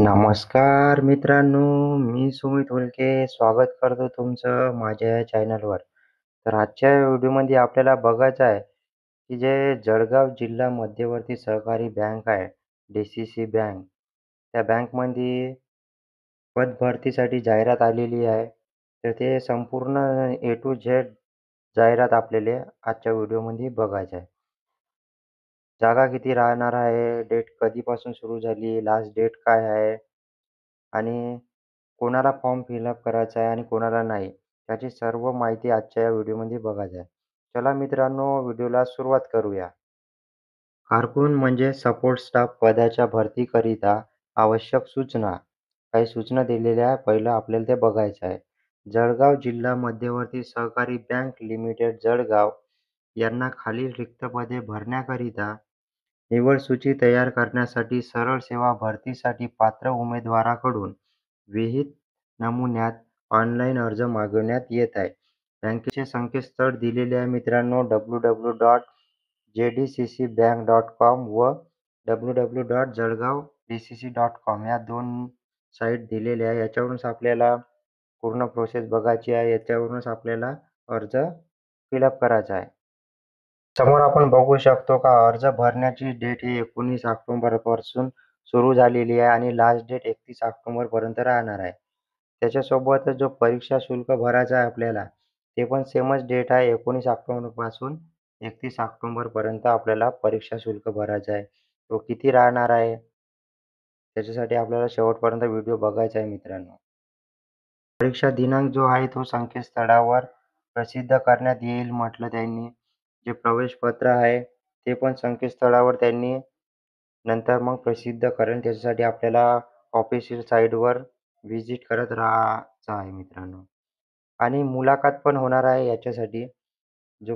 नमस्कार मित्रांनो, मी सुमित हुलके स्वागत करतो तुमचं माझ्या या चॅनलवर. तर आजच्या व्हिडिओमध्ये आपल्याला बघायचं आहे, की जे जळगाव जिल्हा मध्यवर्ती सहकारी बँक आहे, DCC बँक. त्या बँकमध्ये पदभरतीसाठी जाहिरात आलेली आहे. तर ते संपूर्ण ए टू झेड जाहिरात आपल्याला आजच्या व्हिडिओमध्ये बघायचं आहे. जागा किती राहणार आहे, डेट कधीपासून सुरू झाली, लास्ट डेट काय आहे आणि कोणाला फॉर्म फिलअप करायचा आहे आणि कोणाला नाही, याची सर्व माहिती आजच्या या व्हिडिओमध्ये बघायची आहे. चला मित्रांनो, व्हिडिओला सुरुवात करूया. कारकून म्हणजे सपोर्ट स्टाफ पदाच्या भरतीकरिता आवश्यक सूचना. काही सूचना दिलेल्या आहे. पहिलं आपल्याला ते बघायचं आहे. जळगाव जिल्हा मध्यवर्ती सहकारी बँक लिमिटेड जळगाव यांना खालील रिक्त पदे भरण्याकरिता निवड सूची तयार करण्यासाठी सरळ सेवा भरतीसाठी पात्र उमेदवाराकडून विहित नमुन्यात ऑनलाईन अर्ज मागवण्यात येत आहे. बँकेचे संकेतस्थळ दिलेले आहे मित्रांनो www.jdccbank.com व www.jalgaondcc.com या 2 साईट दिलेल्या आहे. याच्यावरूनच आपल्याला पूर्ण प्रोसेस बघायची आहे. याच्यावरूनच आपल्याला अर्ज फिलअप करायचा आहे. समोर आपण बघू शकतो का अर्ज भरण्याची डेट ही 19 ऑक्टोबरपासून सुरू झालेली आहे आणि लास्ट डेट 31 ऑक्टोबरपर्यंत राहणार आहे. त्याच्यासोबतच जो परीक्षा शुल्क भरायचा आहे आपल्याला, ते पण सेमच डेट आहे 19 ऑक्टोबरपासून 31 ऑक्टोबरपर्यंत आपल्याला परीक्षा शुल्क भरायचा आहे. तो किती राहणार आहे, त्याच्यासाठी आपल्याला शेवटपर्यंत व्हिडिओ बघायचा आहे मित्रांनो. परीक्षा दिनांक जो आहे तो संकेतस्थळावर प्रसिद्ध करण्यात येईल म्हटलं त्यांनी. जे प्रवेशपत्र आहे ते पण संकेतस्थळावर त्यांनी नंतर मग प्रसिद्ध करेल. त्याच्यासाठी आपल्याला ऑफिशियल साईटवर व्हिजिट करत राहायचं आहे मित्रांनो. आणि मुलाखत पण होणार आहे याच्यासाठी. जो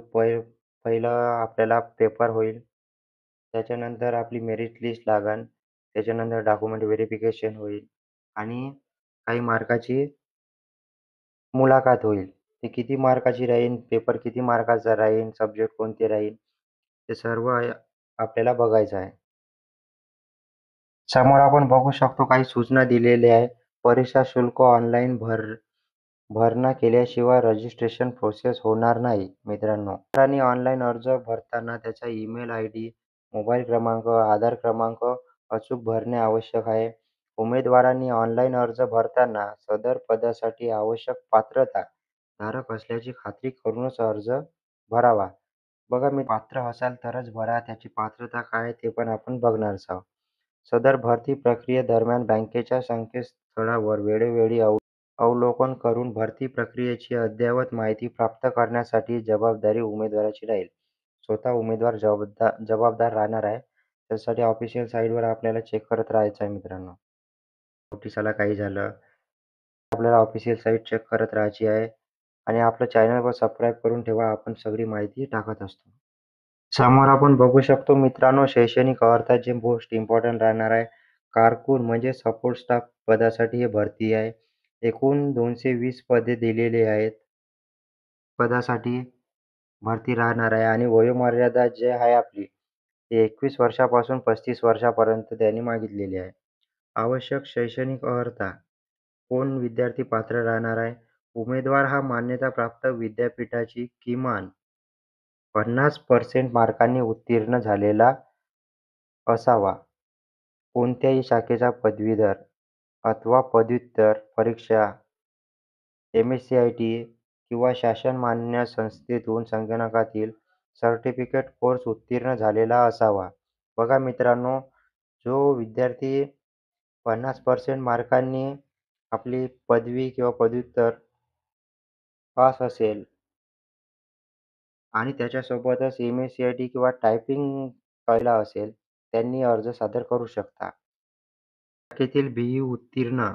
पहिलं आपल्याला पेपर होईल. त्याच्यानंतर आपली मेरिट लिस्ट लागेल. त्याच्यानंतर डॉक्युमेंट व्हेरिफिकेशन होईल आणि काही मार्काची मुलाखत होईल. ती किती मार्काची राहील, पेपर किती मार्काचा राहील, सब्जेक्ट कोणते राहील, ते सर्व आपल्याला बघायचं आहे. समोर आपण बघू शकतो काही सूचना दिलेल्या आहे. परीक्षा शुल्क ऑनलाईन भरणा केल्याशिवाय रजिस्ट्रेशन प्रोसेस होणार नाही मित्रांनो. उमेदवारांनी ऑनलाईन अर्ज भरताना त्याचा ईमेल आयडी, मोबाईल क्रमांक, आधार क्रमांक अचूक भरणे आवश्यक आहे. उमेदवारांनी ऑनलाईन अर्ज भरताना सदर पदासाठी आवश्यक पात्रता धारक असल्याची खात्री करूनच अर्ज भरावा. बघा मी पात्र असाल तरच भरा. त्याची पात्रता काय ते पण आपण बघणारच आहोत. सदर भरती प्रक्रियेदरम्यान बँकेच्या संकेतस्थळावर वेळोवेळी अवलोकन करून भरती प्रक्रियेची अद्ययावत माहिती प्राप्त करण्यासाठी जबाबदारी उमेदवाराची राहील. स्वतः उमेदवार जबाबदार राहणार आहे. त्यासाठी ऑफिशियल साईटवर आपल्याला चेक करत राहायचं आहे मित्रांनो. नोटिसाला काही झालं, आपल्याला ऑफिशियल साईट चेक करत राहायची आहे आणि आपलं चॅनलवर सबस्क्राईब करून ठेवा. आपण सगळी माहिती टाकत असतो. समोर आपण बघू शकतो मित्रांनो, शैक्षणिक अर्थात जे मोस्ट इम्पॉर्टंट राहणार आहे. कारकून म्हणजे सपोर्ट स्टाफ पदासाठी ही भरती आहे. एकूण 220 पदे दिलेली आहेत. पदासाठी भरती राहणार आहे आणि वयोमर्यादा जी आहे आपली, ती 21 वर्षापासून 35 वर्षापर्यंत त्यांनी मागितलेली आहे. आवश्यक शैक्षणिक अर्हता. कोण विद्यार्थी पात्र राहणार आहे? उमेदवार हा मान्यताप्राप्त विद्यापीठाची किमान 50% मार्कांनी उत्तीर्ण झालेला असावा. कोणत्याही शाखेचा पदवीधर अथवा पदव्युत्तर परीक्षा, MSCIT किंवा शासनमान्य संस्थेतून संगणकातील सर्टिफिकेट कोर्स उत्तीर्ण झालेला असावा. बघा मित्रांनो, जो विद्यार्थी 50% मार्कांनी आपली पदवी किंवा पदव्युत्तर पास असेल आणि त्याच्यासोबतच MSCIT किंवा टायपिंग कला असेल, त्यांनी अर्ज सादर करू शकता. शाखेतील BE उत्तीर्ण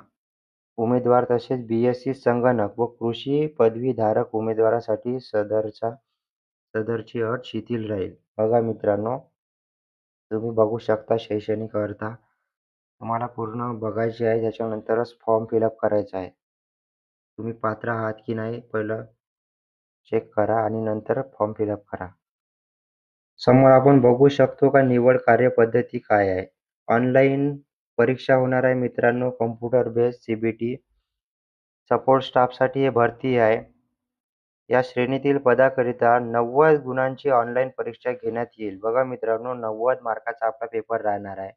उमेदवार तसेच BSc संगणक व कृषी पदवीधारक उमेदवारासाठी सदरची अट शिथिल राहील. बघा मित्रांनो, तुम्ही बघू शकता शैक्षणिक अर्हता. तुम्हाला पूर्ण बघायची आहे, त्याच्यानंतरच फॉर्म फिलअप करायचा आहे. तुम्ही पात्र आहात की नाही पहिलं चेक करा आणि नंतर फॉर्म फिलअप करा. समोर आपण बघू शकतो का निवड कार्यपद्धती काय आहे. ऑनलाईन परीक्षा होणार आहे मित्रांनो कॉम्प्युटर बेस्ड सीबीटी सपोर्ट स्टाफसाठी हे भरती आहे. या श्रेणीतील पदाकरिता 90 गुणांची ऑनलाईन परीक्षा घेण्यात येईल. बघा मित्रांनो 90 मार्काचा आपला पेपर राहणार आहे.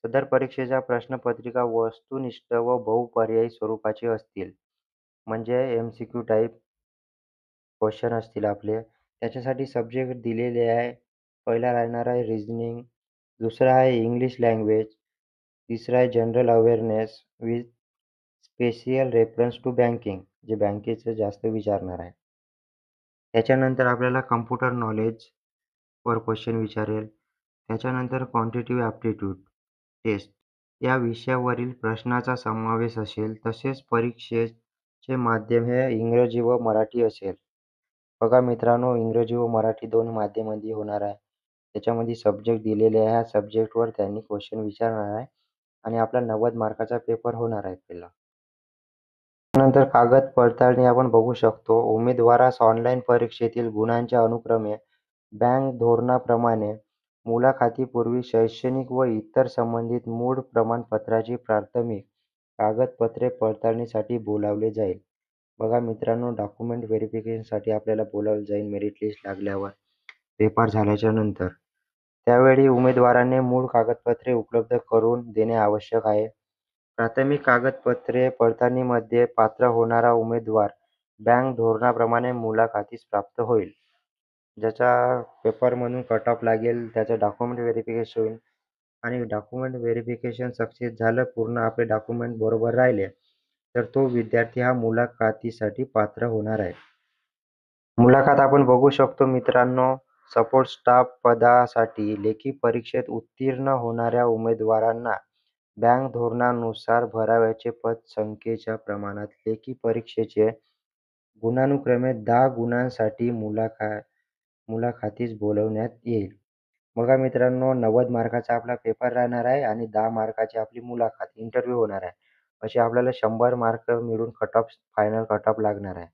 सदर परीक्षेच्या प्रश्नपत्रिका वस्तुनिष्ठ व बहुपर्यायी स्वरूपाची असतील. म्हणजे एम-सी-क्यू टाइप क्वेश्चन असतील आपले. त्याच्यासाठी सब्जेक्ट दिलेले आहे. पहिला राहणार आहे रिझनिंग, दुसरा आहे इंग्लिश लँग्वेज, तिसरा आहे general awareness with special reference to banking जे बँकेचं जास्त विचारणार आहे. त्याच्यानंतर आपल्याला कॉम्प्युटर नॉलेज वर क्वेश्चन विचारेल. त्याच्यानंतर क्वांटिटेटिव्ह ॲप्टिट्यूड टेस्ट या विषयावरील प्रश्नांचा समावेश असेल. तसेच परीक्षेचे माध्यम हे इंग्रजी व मराठी असेल. बघा मित्रांनो इंग्रजी व मराठी दोन माध्यमांमध्ये होणार आहे. त्याच्यामध्ये सब्जेक्ट दिलेले आहे. ह्या सब्जेक्टवर त्यांनी क्वेश्चन विचारणार आहे आणि आपला 90 मार्काचा पेपर होणार आहे पहिला. त्यानंतर कागद पडताळणी आपण बघू शकतो. उमेदवारास ऑनलाईन परीक्षेतील गुणांच्या अनुक्रमे बँक धोरणाप्रमाणे मुलाखतीपूर्वी शैक्षणिक व इतर संबंधित मूळ प्रमाणपत्राची प्राथमिक कागदपत्रे पडताळणीसाठी बोलावले जाईल. बघा मित्रांनो डॉक्युमेंट व्हेरिफिकेशनसाठी आपल्याला बोलावलं जाईल मेरिट लिस्ट लागल्यावर पेपर झाल्याच्या नंतर. त्यावेळी उमेदवाराने मूळ कागदपत्रे उपलब्ध करून देणे आवश्यक आहे. प्राथमिक कागदपत्रे पडताळणीमध्ये पात्र होणारा उमेदवार बँक धोरणाप्रमाणे मुलाखतीस प्राप्त होईल. ज्याचा पेपरमधून कट ऑफ लागेल त्याचं डॉक्युमेंट व्हेरिफिकेशन होईल आणि डॉक्युमेंट व्हेरिफिकेशन सक्सेस झालं पूर्ण आपले डॉक्युमेंट बरोबर राहिले तर तो विद्यार्थी हा मुलाखतीसाठी पात्र होणार आहे. मुलाखत आपण बघू शकतो मित्रांनो सपोर्ट स्टाफ पदासाठी लेखी परीक्षेत उत्तीर्ण होणाऱ्या उमेदवारांना बँक धोरणानुसार भरावयाचे पद संख्येच्या प्रमाणात लेखी परीक्षेचे गुणानुक्रमे 10 गुणांसाठी मुलाखतीस बोलवण्यात येईल. बघा मित्रांनो 90 मार्काचा आपला पेपर राहणार आहे आणि 10 मार्काची आपली मुलाखत इंटरव्ह्यू होणार आहे. असे आपल्याला 100 मार्क मिळून cut off final cut off लागणार आहे.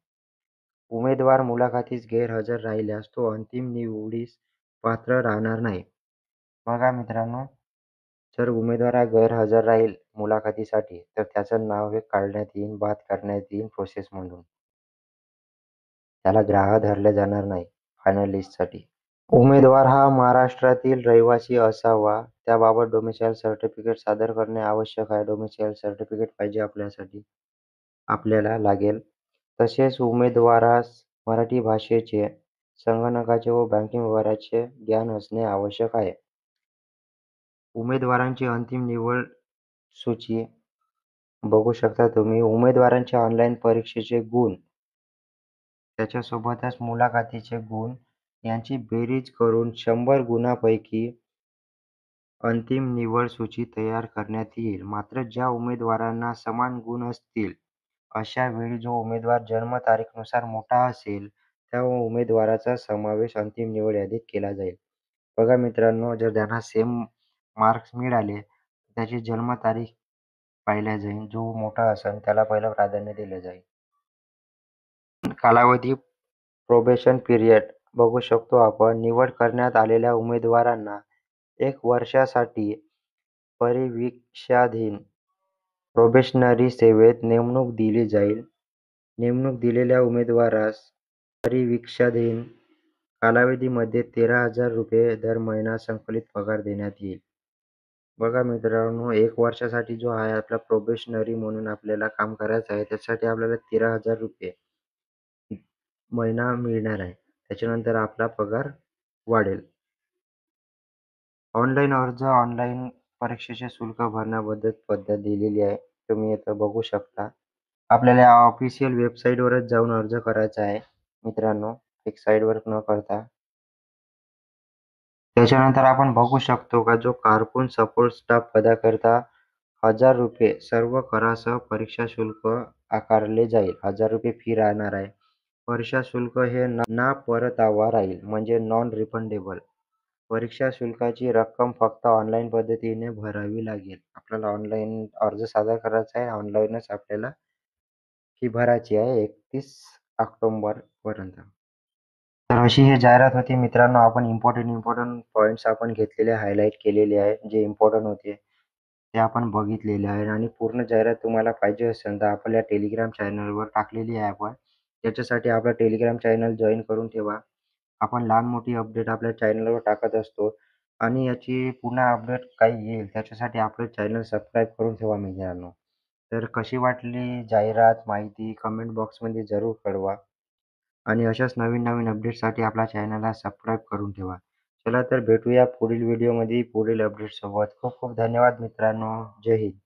उमेदवार मुलाखतीस गैरहजर राहिल्यास तो अंतिम निवडीस पात्र राहणार नाही. बघा मित्रांनो जर उमेदवार हा गैरहजर राहील मुलाखतीसाठी तर त्याचं नाव हे काढण्यात येईल, बाद करण्यात येईल प्रोसेसमधून. त्याला ग्राह्य धरले जाणार नाही फायनल लिस्टसाठी. उमेदवार हा महाराष्ट्रातील रहिवासी असावा. त्याबाबत डोमिसाईल सर्टिफिकेट सादर करणे आवश्यक आहे. डोमिसाईल सर्टिफिकेट पाहिजे आपल्याला लागेल. तसेच उमेदवारास मराठी भाषेचे, संगणकाचे व बँकिंग व्यवहाराचे ज्ञान असणे आवश्यक आहे. उमेदवारांची अंतिम निवड सूची बघू शकता तुम्ही. उमेदवारांच्या ऑनलाईन परीक्षेचे गुण त्याच्यासोबतच मुलाखतीचे गुण यांची बेरीज करून 100 गुणांपैकी अंतिम निवड सूची तयार करण्यात येईल. मात्र ज्या उमेदवारांना समान गुण असतील अशा वेळी जो उमेदवार जन्मतारीखनुसार मोठा असेल त्या उमेदवाराचा समावेश अंतिम निवड यादीत केला जाईल. बघा मित्रांनो जर त्यांना सेम मार्क्स मिळाले तर त्याची जन्मतारीख पाहिल्या जाईल. जो मोठा असेल त्याला पहिलं प्राधान्य दिलं जाईल. कालावधी प्रोबेशन पिरियड बघू शकतो आपण. निवड करण्यात आलेल्या उमेदवारांना 1 वर्षासाठी परिवीक्षाधीन प्रोबेशनरी सेवेत नेमणूक दिली जाईल. नेमणूक दिलेल्या उमेदवारास परिवीक्षाधीन कालावधीमध्ये ₹13,000 दर महिना संकलित पगार देण्यात येईल. बघा मित्रांनो 1 वर्षासाठी जो आहे आपला प्रोबेशनरी म्हणून आपल्याला काम करायचं आहे त्यासाठी आपल्याला ₹13,000 महिना मिळणार आहे. त्याच्यानंतर आपला पगार वाढेल. ऑनलाईन अर्ज ऑनलाईन परीक्षेचे शुल्क भरण्याबद्दल पद्धत दिलेली आहे. तुम्ही इथं बघू शकता. आपल्याला या ऑफिशियल वेबसाईटवरच जाऊन अर्ज करायचा आहे मित्रांनो, एक साईटवर न करता. त्याच्यानंतर आपण बघू शकतो का जो कारकून सपोर्ट स्टाफ पदाकरता ₹1000 सर्व करासह परीक्षा शुल्क आकारले जाईल. ₹1000 फी राहणार आहे. परीक्षा शुल्क हे ना परतावा राहील म्हणजे नॉन रिफंडेबल. परीक्षा शुल्काची रक्कम फक्त ऑनलाईन पद्धतीने भरावी लागेल. आपल्याला ऑनलाईन अर्ज सादर करायचा आहे. ऑनलाईनच आपल्याला फी भरायची आहे 31 ऑक्टोबरपर्यंत. तर अशी ही जाहिरात होती मित्रांनो. आपण इम्पॉर्टंट पॉइंट्स आपण घेतलेले हायलाइट केलेले आहे जे इम्पॉर्टंट होते. ते आपण बघितलेले आहे आणि पूर्ण जाहिरात तुम्हाला पाहिजे असेल तर आपल्या टेलिग्राम चॅनलवर टाकलेली आहे आपण. त्याच्यासाठी आपलं टेलिग्राम चॅनल जॉइन करून ठेवा. आपण लहान-मोठी अपडेट आपल्या चॅनलवर टाकत असतो आणि याची पुन्हा अपडेट काही येईल त्याच्यासाठी आपलं चॅनल सबस्क्राईब करून ठेवा मित्रांनो. तर कशी वाटली जाहिरात, माहिती कमेंट बॉक्समध्ये जरूर कळवा आणि अशाच नवीन-नवीन अपडेटसाठी आपल्या चॅनलला सबस्क्राईब करून ठेवा. चला तर भेटूया पुढील व्हिडिओमध्ये पुढील अपडेटसोबत. खूप खूप धन्यवाद मित्रांनो. जय हिंद.